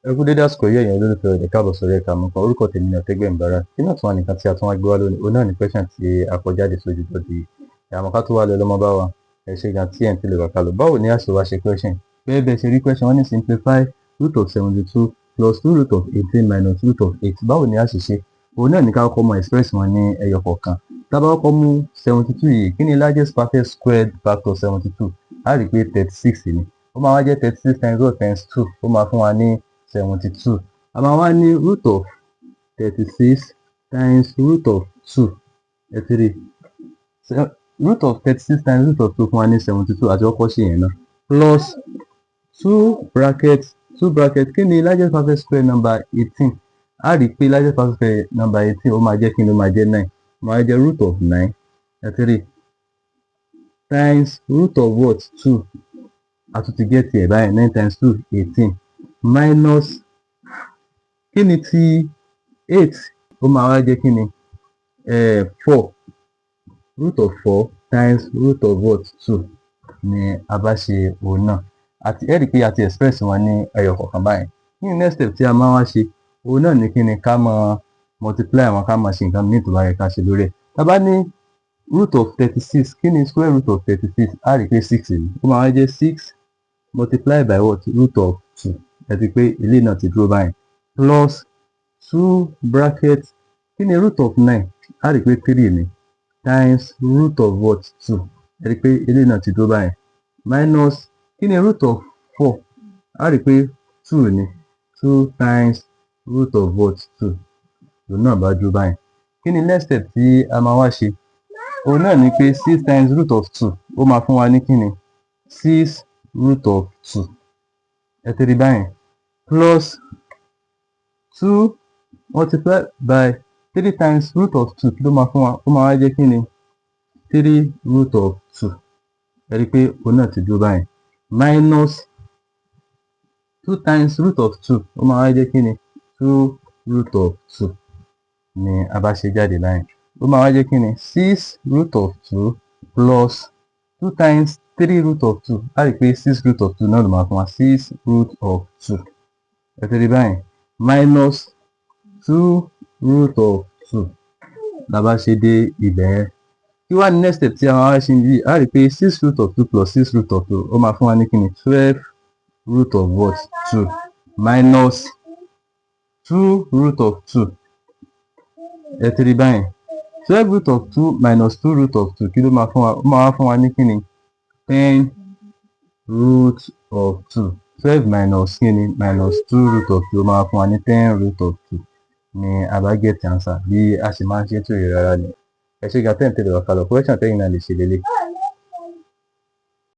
Ẹ kú dédé àsìkò yìí ẹ̀yin olólùfẹ́ ọ̀dẹ̀ káàbọ̀ sórí ẹ̀ka mú kan orúkọ tèmi ní Ọ̀tẹ́gbẹ́ Ìbára kí náà tún wà nìkan tí a tún wá gbé wá lónìí òun náà ní question tí a kọ jáde sójú bọ́ọ̀dù àmọ́ ká tó wá lọ lọ́mọ bá wa ẹ ṣe gan tí ẹ̀ ń tẹ̀lé wá kálọ̀ báwo ni a ṣe wá ṣe question bẹ́ẹ̀ bẹ́ẹ̀ ṣe rí question wọ́n ní simplify root of 72 plus 2 root of 18 minus root of 8 báwo ni a ṣe ṣe òun náà ní ká kọ́kọ́ mọ express wọn ní ẹyọ kọ̀ọ̀kan tá bá kọ́kọ́ mú 72 yìí kí ni largest perfect squared factor 72 a rí pé 36 ni ó máa wá jẹ́ 36 times 1 times 2 ó máa fún wa ní 72 a máa wá ní root of 36 times root of 2 ẹ ti rí root of 36 times root of 2 fún wa ní 72 àti ọkọ̀ ṣe yẹn náà plus 2 bracket kí ni largest perfect square number 18 a rí pé largest perfect square number 18 ó máa jẹ́ kí ni ó máa jẹ́ 9 ó máa jẹ́ root of 9 ẹ ti rí times root of what 2 a tún ti get here báyìí 9 times 2 18 minus kí ni ti 8 ó máa wá jẹ́ kí ni 4 root of 4 times root of what 2 ni a bá ṣe òun náà àti ẹ rí pé a ti express wọn ní ẹyọ kọ̀ọ̀kan báyìí ní next step tí a máa wá ṣe òun náà ní kí ni ká máa multiply wọn ká máa ṣe nǹkan míì tó bá yẹ ká ṣe lórí ẹ̀ tá bá ní root of 36 kí ni square root of 36 a rí pé 6 ni ó máa wá jẹ́ 6 multiply by what root of 2 ẹ ti pé ilé náà ti dúró báyìí plus 2 bracket kí ni root of 9 a rí pé 3 ni times root of what 2 ẹ rí pé ilé náà ti dúró báyìí minus kí ni root of 4 a rí pé 2 ni 2 times root of what 2 òun náà bá dúró báyìí kí ni next step tí a máa wá ṣe òun náà ni pé 6 times root of 2 ó máa fún wa ní kí ni 6 root of 2 ẹ ti rí báyìí plus 2 multiply by 3 times root of 2 kí ló máa fún wa ó máa wá jẹ́ kí ni 3 root of 2 ẹ rí pé òun náà ti dúró báyìí minus 2 times root of 2 ó máa wá jẹ́ kí ni 2 root of 2 ni a bá ṣe jáde báyìí ó máa wá jẹ́ kí ni 6 root of 2 plus 2 times 3 root of 2 a rí pé 6 root of 2 náà ló máa fún wa 6 root of 2 ẹ ti rí báyìí minus 2 root of 2 la bá ṣe dé ibẹ̀ yẹn kí wá ní next step tí a máa ṣe yìí a rí pé 6 root of 2 plus 6 root of 2 ó máa fún wa ní kí ni 12 root of what 2 minus 2 root of 2 ẹ ti rí báyìí 12 root of 2 minus 2 root of 2 kí ló máa fún wa ó máa fún wa ní kí ni 10 root of 2 12 minus kí ni minus 2 root of 2 ó máa fún wa ní 10 root of 2 ni a bá get answer bí a ṣe máa ń ṣe tó yẹ rárá ni ẹ ṣe gàtẹ́ ń tẹ̀lé wà kálọ̀ question tẹ́yìn náà lè ṣe lélẹ̀.